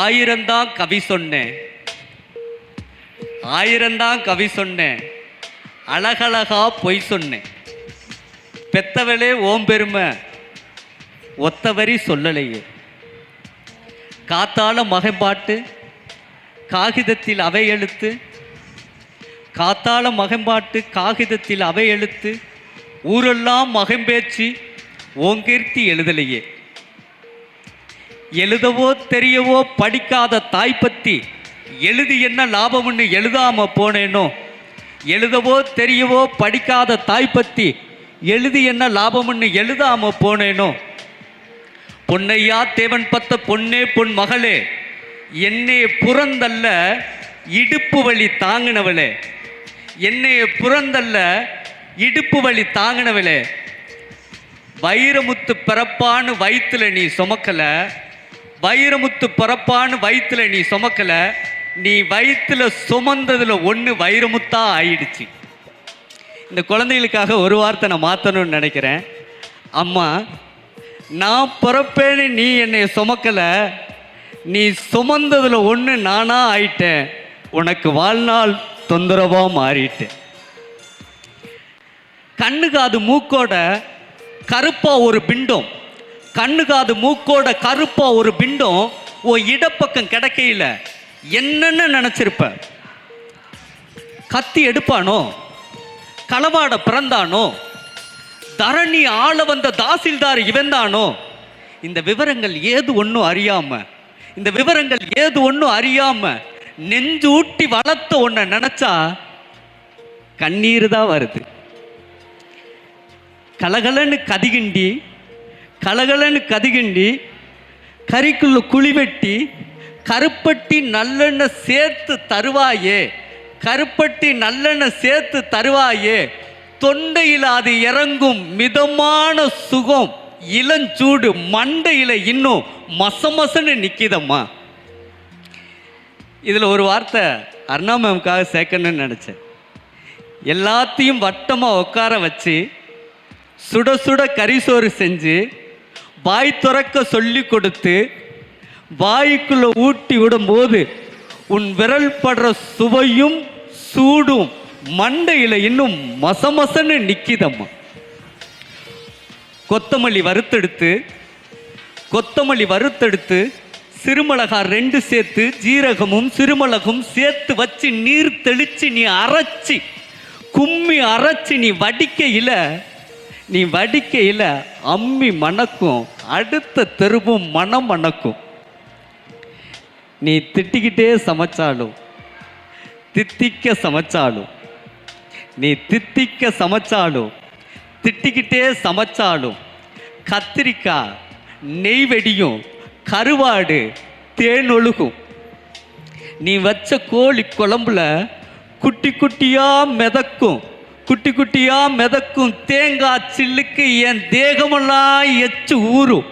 ஆயிரம்தான் கவி சொன்னேன், ஆயிரம்தான் கவி சொன்னேன், அழகழகா பொய் சொன்னேன். பெத்தவளே ஓம் பெருமை ஒத்தவரி சொல்லலையே. காத்தால மகம்பாட்டு காகிதத்தில் அவை எழுத்து, காத்தால மகம்பாட்டு காகிதத்தில் அவை எழுத்து, ஊரெல்லாம் மகம்பேச்சு ஓங்கீர்த்தி எழுதலையே. எழுதவோ தெரியவோ படிக்காத தாய் பத்தி எழுதி என்ன லாபம்னு எழுதாம போனேனோ. எழுதவோ தெரியவோ படிக்காத தாய் பத்தி எழுதி என்ன லாபம்னு எழுதாம போனேனோ. பொன்னையா தேவன் பத்த பொன்னே பொன் மகளே, என்னே புறந்தல்ல இடுப்பு வழி தாங்கினவளே, என்னைய புறந்தல்ல இடுப்பு வழி தாங்கினவளே. வைரமுத்து பிறப்பான்னு வயிற்றுல நீ சுமக்கல, வைரமுத்து பிறப்பான்னு வயிற்றுல நீ சுமக்கல, நீ வயிற்றுல சுமந்ததுல ஒன்று வைரமுத்தா ஆயிடுச்சு. இந்த குழந்தைகளுக்காக ஒரு வார்த்தை நான் மாற்றணும்னு நினைக்கிறேன். அம்மா, நான் பிறப்பேன்னு நீ என்னை சுமக்கல, நீ சுமந்ததுல ஒன்று நானா ஆயிட்டேன், உனக்கு வாழ்நாள் தொந்தரவா மாறிட்டேன். கண்ணு காது மூக்கோட கருப்பா ஒரு பிண்டம், கண்ணு காது மூக்கோட கருப்பா ஒரு பிண்டம் ஓ இடப்பக்கம் கிடைக்கையில என்னன்னு நினைச்சிருப்ப? கத்தி எடுப்பானோ, களவாட பிறந்தானோ, தரணி ஆள வந்த தாசில்தார் இவன்தானோ? இந்த விவரங்கள் ஏது ஒன்றும் அறியாம, இந்த விவரங்கள் ஏது ஒன்றும் அறியாம நெஞ்சு ஊட்டி வளர்த்த ஒன்ன நினைச்சா கண்ணீர் தான் வருது. கலகலன்னு கதிகிண்டி, கலகலன்னு கதிகிண்டி கறிக்குள்ள குழி வெட்டி கருப்பட்டி நல்லெண்ணெய் சேர்த்து தருவாயே, கருப்பட்டி நல்லெண்ணெய் சேர்த்து தருவாயே. தொண்டையில் அது இறங்கும் மிதமான சுகம், இளஞ்சூடு மண்டையில் இன்னும் மசமசன்னு நிற்கிதம்மா. இதில் ஒரு வார்த்தை அருணா மேமுக்காக சேர்க்கணும்னு நினச்சேன். எல்லாத்தையும் வட்டமாக உட்கார வச்சு சுட சுட கரிசோறு செஞ்சு வாய் துறக்க சொல்லி கொடுத்து வாய்க்குள்ள ஊட்டி விடும்போது உன் விரல் படுற சுவையும் சூடும் மண்டையில் இன்னும் மசமசன்னு நிற்கிதம்மா. கொத்தமல்லி வறுத்தெடுத்து, கொத்தமல்லி வறுத்தெடுத்து சிறுமிளகா 2 சேர்த்து ஜீரகமும் சிறுமிளகும் சேர்த்து வச்சு நீர் தெளிச்சு நீ அரைச்சி கும்மி அரைச்சி நீ வடிக்கையில் அம்மி மணக்கும், அடுத்த தெருவும் மனம் மணக்கும். நீ திட்டிக்கிட்டே சமைச்சாலும், தித்திக்க சமைச்சாலும், நீ தித்திக்க சமைச்சாலும் திட்டிக்கிட்டே சமைச்சாலும் கத்திரிக்காய் நெய் வெடியும், கருவாடு தேன் ஒழுகும். நீ வச்ச கோழி குழம்புல குட்டி குட்டியா மிதக்கும், குட்டி குட்டியா மிதக்கும் தேங்காய் சில்லுக்கு என் தேகமெல்லாம் எச்சு ஊறும்.